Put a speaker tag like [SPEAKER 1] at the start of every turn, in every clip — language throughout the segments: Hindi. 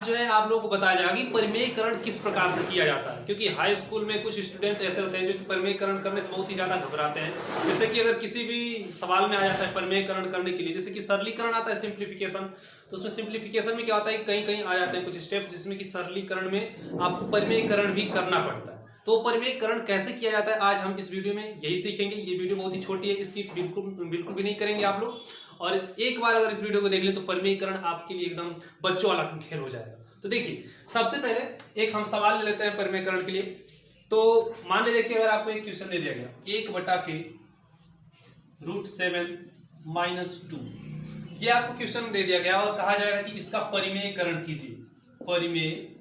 [SPEAKER 1] जो है आप लोगों को बताया जाएगा कि परिमेयकरण किस प्रकार से किया जाता है, क्योंकि हाई स्कूल में कुछ स्टूडेंट ऐसे होते हैं जो कि परिमेयकरण करने से बहुत ही ज़्यादा घबराते हैं। जैसे कि अगर किसी भी सवाल में आ जाता है परिमेयकरण करने के लिए, जैसे कि सरलीकरण आता है सिंप्लीफिकेशन, तो उसमें सिंप्लीफिकेशन में क्या होता है, कहीं कहीं आ जाते हैं कुछ स्टेप्स जिसमें कि सरलीकरण में आपको परिमेयकरण भी करना पड़ता है। तो परिमेयकरण कैसे किया जाता है आज हम इस वीडियो में यही सीखेंगे। ये वीडियो बहुत ही छोटी है, इसकी बिल्कुल भी नहीं करेंगे आप लोग, और एक बार अगर इस वीडियो को देख लें तो परिमेयकरण आपके लिए एकदम बच्चों वाला खेल हो जाएगा। तो देखिए, सबसे पहले एक हम सवाल ले लेते हैं परिमेयकरण के लिए। तो मान लीजिए कि अगर आपको एक क्वेश्चन दे दिया गया 1/√7 - 2, ये आपको क्वेश्चन दे दिया गया और कहा जाएगा कि इसका परिमेयकरण कीजिए। परिमेयकरण,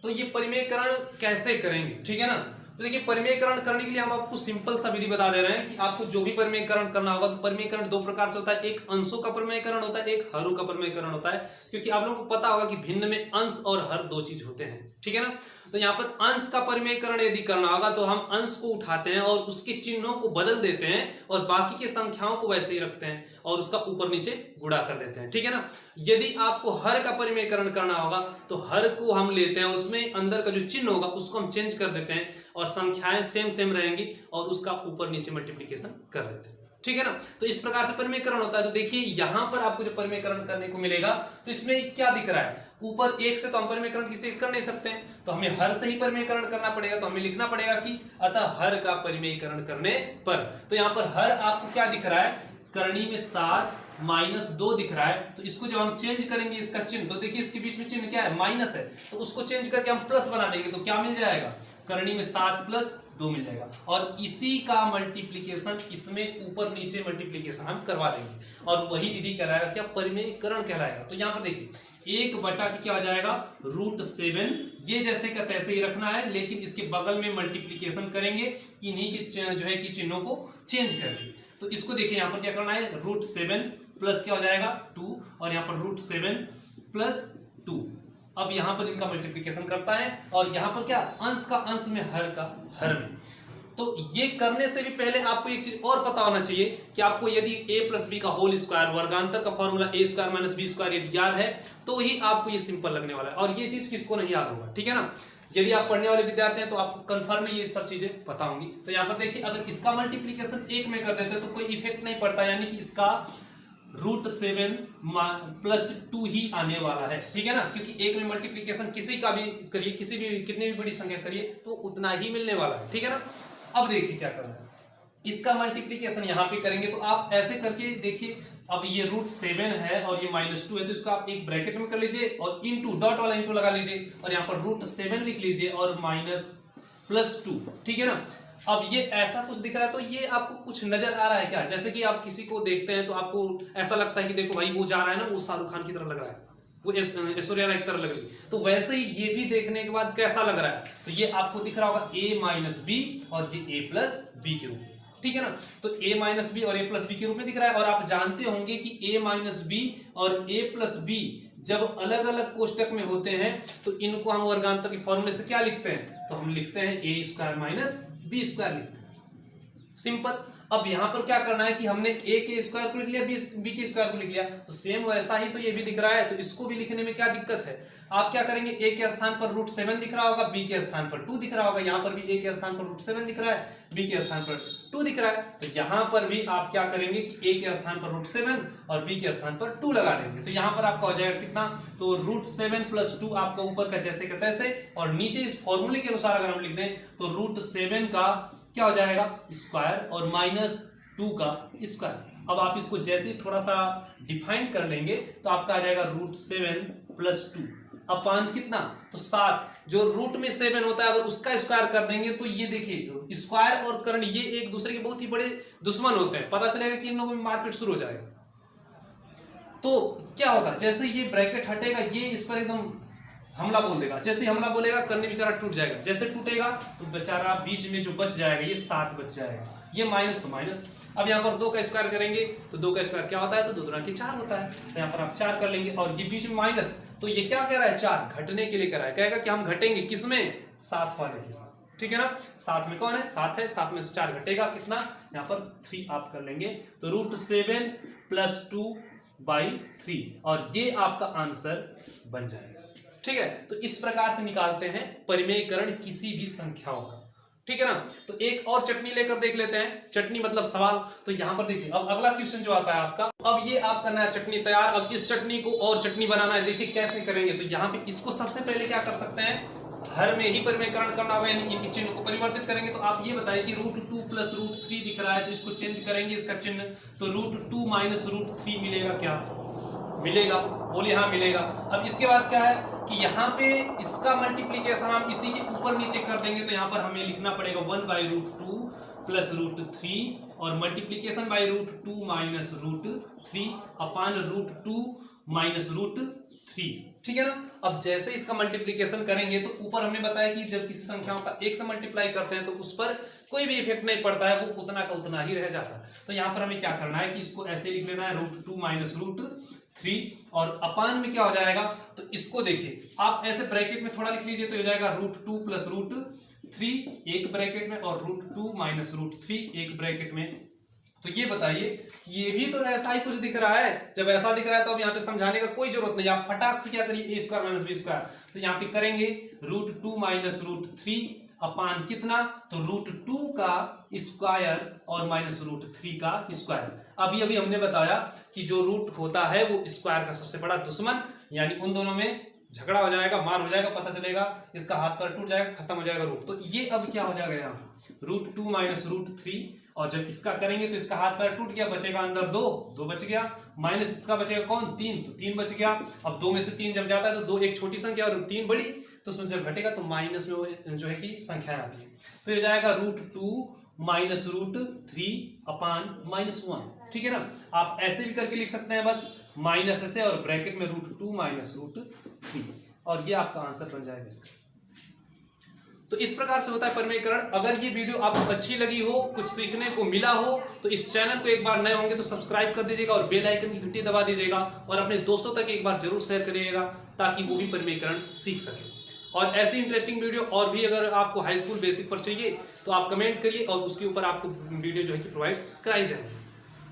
[SPEAKER 1] तो ये परिमेयकरण कैसे करेंगे, ठीक है ना। तो देखिए, परिमेयकरण करने के लिए हम आपको सिंपल सा विधि बता दे रहे हैं कि आपको जो भी परिमेयकरण करना होगा, तो परिमेयकरण दो प्रकार से होता है, एक अंशों का परिमेयकरण होता है, एक हरों का परिमेयकरण होता है। क्योंकि आप लोगों को पता होगा कि भिन्न में अंश और हर दो चीज होते हैं, ठीक है ना। तो यहाँ पर अंश का परिमेयकरण यदि करना होगा तो हम अंश को उठाते हैं और उसके चिन्हों को बदल देते हैं और बाकी के संख्याओं को वैसे ही रखते हैं और उसका ऊपर नीचे गुणा कर देते हैं, ठीक है ना। यदि आपको हर का परिमेयकरण करना होगा तो हर को हम लेते हैं, उसमें अंदर का जो चिन्ह होगा उसको हम चेंज कर देते हैं और संख्याएं सेम रहेंगी और उसका ऊपर नीचे मल्टीप्लिकेशन कर देते हैं, ठीक है ना। तो इस प्रकार से परिमेयकरण होता है। तो देखिए, यहां पर आपको जो परिमेयकरण करने को मिलेगा तो इसमें क्या दिख रहा है, ऊपर एक से तो हम परिमेयकरण किसी कर नहीं सकते हैं, तो हमें हर से ही परिमेयकरण करना पड़ेगा। तो हमें लिखना पड़ेगा कि अतः हर का परिमेयकरण करने पर, तो यहां पर हर आपको क्या दिख रहा है, करनी में 7 - 2 दिख रहा है। तो इसको जब हम चेंज करेंगे इसका चिन्ह, तो देखिए इसके बीच में चिन्ह क्या है, माइनस है, तो उसको चेंज करके हम प्लस बना देंगे तो क्या मिल जाएगा, करनी में 7 + 2 मिल जाएगा। और इसी का मल्टीप्लिकेशन इसमें ऊपर नीचे मल्टीप्लिकेशन हम करवा देंगे और वही विधि कहलाएगा क्या, परिमेयकरण कहलाएगा। तो यहाँ पर देखिए 1/, क्या हो जाएगा, √7, ये जैसे का तैसे ही रखना है, लेकिन इसके बगल में मल्टीप्लिकेशन करेंगे इन्हीं के जो है कि चिन्हों को चेंज करके। तो इसको देखिए यहाँ पर क्या करना है, √7 प्लस क्या हो जाएगा 2, और यहाँ पर √7 + 2। अब यहाँ पर इनका मल्टीप्लिकेशन करता है और यहाँ पर क्या, अंश का अंश में हर का हर में। तो ये करने से भी पहले आपको एक चीज और पता होना चाहिए कि आपको यदि a + b का होल स्क्वायर, वर्गांतर का फॉर्मूला a² - b² यदि याद है तो ही आपको ये सिंपल लगने वाला है। और ये चीज किसको नहीं याद होगा, ठीक है ना। यदि आप पढ़ने वाले विद्यार्थी हैं तो आपको कंफर्म ये सब चीजें पता होंगी। तो यहाँ पर देखिए, अगर इसका मल्टीप्लिकेशन 1 में कर देते तो कोई इफेक्ट नहीं पड़ता, यानी कि इसका √7 + 2 ही आने वाला है, ठीक है ना। क्योंकि 1 में मल्टीप्लिकेशन किसी का भी करिए, किसी भी कितनी भी बड़ी संख्या करिए तो उतना ही मिलने वाला है, ठीक है ना। अब देखिए क्या करना है, इसका मल्टीप्लिकेशन यहाँ पे करेंगे तो आप ऐसे करके देखिए, अब ये √7 है और ये -2 है, तो इसको आप एक ब्रैकेट में कर लीजिए और इंटू, डॉट वाला इंटू लगा लीजिए और यहाँ पर √7 लिख लीजिए और -+2, ठीक है ना। अब ये ऐसा कुछ दिख रहा है, तो ये आपको कुछ नजर आ रहा है क्या, जैसे कि आप किसी को देखते हैं तो आपको ऐसा लगता है कि देखो भाई वो जा रहा है ना, वो शाहरुख खान की तरह लग रहा है, वो ऐश्वर्या राय की तरह लग रही है। तो वैसे ही ये भी देखने के बाद कैसा लग रहा है, तो ये आपको दिख रहा होगा a - b और ये a + b के रूप में, ठीक है ना। तो a - b और a + b के रूप में दिख रहा है। और आप जानते होंगे कि a - b और a + b जब अलग अलग कोष्टक में होते हैं तो इनको हम वर्गांतर के फॉर्मूले से क्या लिखते हैं, तो हम लिखते हैं a² - b² लिखते हैं, सिंपल। अब यहाँ पर क्या करना है कि हमने a के स्क्वायर को लिख लिया, b के स्क्वायर को लिख लिया, तो सेम वैसा ही तो ये भी दिख रहा है। तो इसको भी लिखने में क्या दिक्कत है, आप क्या करेंगे, a के स्थान पर √7 दिख रहा होगा, b के स्थान पर 2 दिख रहा होगा, यहाँ पर भी a के स्थान पर √7 दिख रहा है, b के स्थान पर 2 दिख रहा है। तो यहाँ पर भी आप क्या करेंगे कि a के स्थान पर √7 और b के स्थान पर 2 लगा देंगे। तो यहाँ पर आपका हो जाएगा कितना, तो √7 + 2 आपका ऊपर का जैसे का तैसे, और नीचे इस फॉर्मूले के अनुसार अगर हम लिख दें तो √7 का क्या हो जाएगा, स्क्वायर और -2 का स्क्वायर। अब आप इसको जैसे ही थोड़ा सा डिफाइन कर लेंगे तो आपका आ जाएगा √7 + 2 अपान कितना, तो 7, जो रूट में 7 होता है अगर उसका स्क्वायर कर देंगे तो ये देखिए स्क्वायर और कर्ण ये एक दूसरे के बहुत ही बड़े दुश्मन होते हैं, पता चलेगा कि इन लोगों में मारपीट शुरू हो जाएगा। तो क्या होगा, जैसे ये ब्रैकेट हटेगा ये इस पर एकदम हमला बोल देगा, जैसे हमला बोलेगा करनी बेचारा टूट जाएगा, जैसे टूटेगा तो बेचारा बीच में जो बच जाएगा ये 7 बच जाएगा, ये माइनस तो माइनस। अब यहाँ पर 2 का स्क्वायर करेंगे तो 2 का स्क्वायर क्या होता है, तो 2 × 4 होता है, तो यहाँ पर आप 4 कर लेंगे और ये बीच में माइनस, तो ये क्या कह रहा है, 4 घटने के लिए कह रहा है, कहेगा कि हम घटेंगे किसमें, 7 वाले के साथ, ठीक है ना। 7 में कौन है, 7 है, 7 में से 4 घटेगा कितना, यहाँ पर 3 आप कर लेंगे, तो √7 + 2 बाई 3 और ये आपका आंसर बन जाएगा। ठीक है, तो इस प्रकार से निकालते हैं परिमेयकरण किसी भी संख्याओं का। ठीक है ना। तो एक और चटनी लेकर देख लेते हैं, चटनी मतलब सवाल। तो यहां पर देखिए अब अगला क्वेश्चन जो आता है आपका, अब ये आपका नया चटनी तैयार। अब इस चटनी को और चटनी बनाना है, देखिए कैसे करेंगे। तो यहाँ पे इसको सबसे पहले क्या कर सकते हैं, हर में ही परिमेयकरण करना होगा, यानी इनके चिन्ह को परिवर्तित करेंगे। तो आप ये बताइए कि √2 + √3 दिख रहा है, तो इसको चेंज करेंगे इसका चिन्ह, तो √2 - √3 मिलेगा, क्या मिलेगा, बोलिए हाँ मिलेगा। अब इसके बाद क्या है कि यहाँ पे इसका मल्टीप्लीकेशन हम इसी के ऊपर नीचे कर देंगे, तो यहाँ पर हमें लिखना पड़ेगा 1/√2 + √3 और मल्टीप्लीकेशन बाई √2 - √3 अपान √2 - √3। ठीक है ना। अब जैसे इसका मल्टीप्लीकेशन करेंगे तो ऊपर हमने बताया कि जब किसी संख्याओं का एक से मल्टीप्लाई करते हैं तो उस पर कोई भी इफेक्ट नहीं पड़ता है, वो उतना का उतना ही रह जाता है। तो यहाँ पर हमें क्या करना है कि इसको ऐसे लिख लेना है √2 - √3 और अपान में क्या हो जाएगा, तो इसको देखिए आप ऐसे ब्रैकेट में थोड़ा लिख लीजिए, तो हो जाएगा √2 + √3 एक ब्रैकेट में और √2 - √3 एक ब्रैकेट में। तो ये बताइए ये भी तो ऐसा ही कुछ दिख रहा है। जब ऐसा दिख रहा है तो अब यहाँ पे समझाने का कोई जरूरत नहीं, आप फटाक से क्या करिए a² - b²। तो यहाँ पे करेंगे √2 - √3 अपान कितना, तो √2 का स्क्वायर और -√3 का स्क्वायर। अभी हमने बताया कि जो रूट होता है वो स्क्वायर का सबसे बड़ा दुश्मन, यानी उन दोनों में झगड़ा हो जाएगा, मार हो जाएगा, पता चलेगा इसका हाथ पर टूट जाएगा, खत्म हो जाएगा रूट। तो ये अब क्या हो जाएगा यहाँ √2 - √3 और जब इसका करेंगे तो इसका हाथ पैर टूट गया, बचेगा अंदर 2 बच गया, माइनस इसका बचेगा कौन 3, तो 3 बच गया। अब 2 में से 3 जब जाता है तो 2 एक छोटी संख्या और 3 बड़ी, तो उसमें जब घटेगा तो माइनस में जो है कि संख्या आती है। फिर हो जाएगा √2 - √3 अपान -1। ठीक है ना। आप ऐसे भी करके लिख सकते हैं, बस माइनस ऐसे और ब्रैकेट में √2 - √3 और ये आपका आंसर बन जाएगा इसका। तो इस प्रकार से होता है परिमेयकरण। अगर ये वीडियो आपको अच्छी लगी हो, कुछ सीखने को मिला हो, तो इस चैनल को एक बार नए होंगे तो सब्सक्राइब कर दीजिएगा और बेल आइकन की घंटी दबा दीजिएगा और अपने दोस्तों तक एक बार जरूर शेयर करिएगा ताकि वो भी परिमेयकरण सीख सके। और ऐसी इंटरेस्टिंग वीडियो और भी अगर आपको हाई स्कूल बेसिक पर चाहिए तो आप कमेंट करिए और उसके ऊपर आपको वीडियो जो है कि प्रोवाइड कराई जाएगी।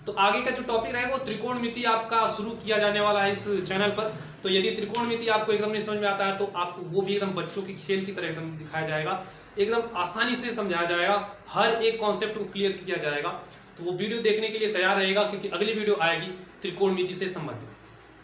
[SPEAKER 1] तो आगे का जो टॉपिक रहेगा वो त्रिकोणमिति आपका शुरू किया जाने वाला है इस चैनल पर। तो यदि त्रिकोणमिति आपको एकदम नहीं समझ में आता है तो आपको वो भी एकदम बच्चों के खेल की तरह एकदम दिखाया जाएगा, एकदम आसानी से समझाया जाएगा, हर एक कॉन्सेप्ट को क्लियर किया जाएगा। तो वो वीडियो देखने के लिए तैयार रहेगा क्योंकि अगली वीडियो आएगी त्रिकोणमिति से संबंधित।